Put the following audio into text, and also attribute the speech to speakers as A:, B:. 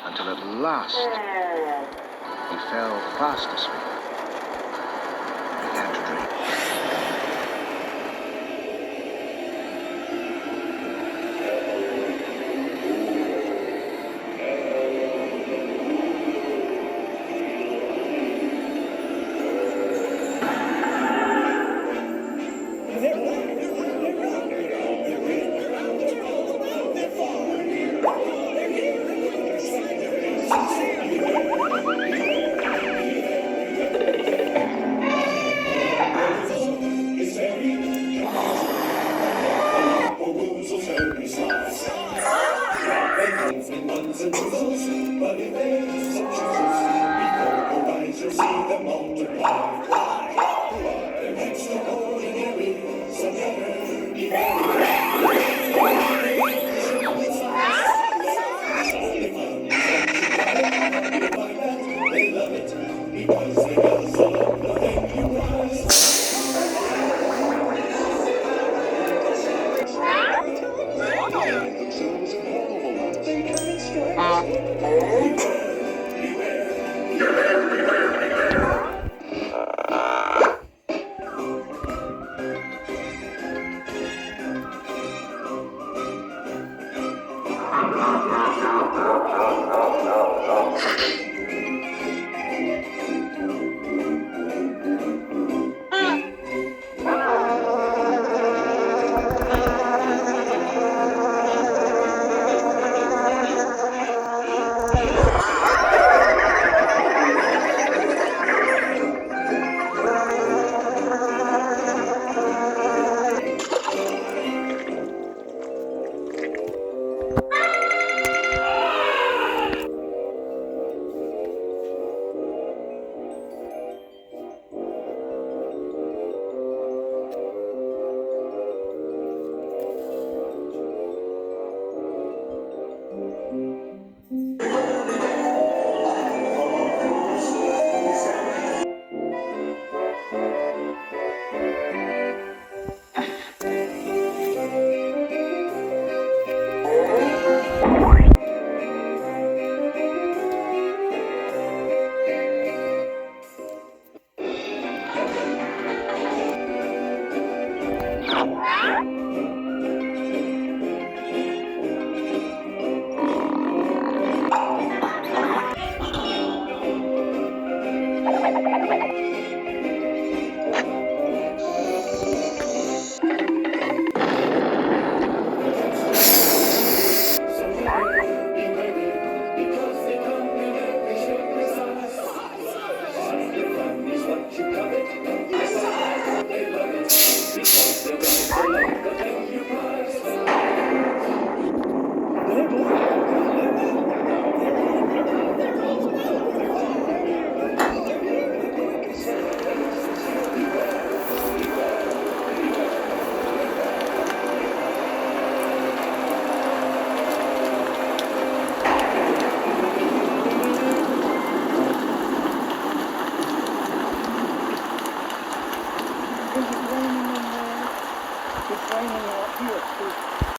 A: until at last he fell fast asleep and began to dream.
B: Buns and woozles, but if there's such a before your eyes you'll see them multiply. Why? They're extraordinary, so never be they love it because they guzzle up the thing you prize.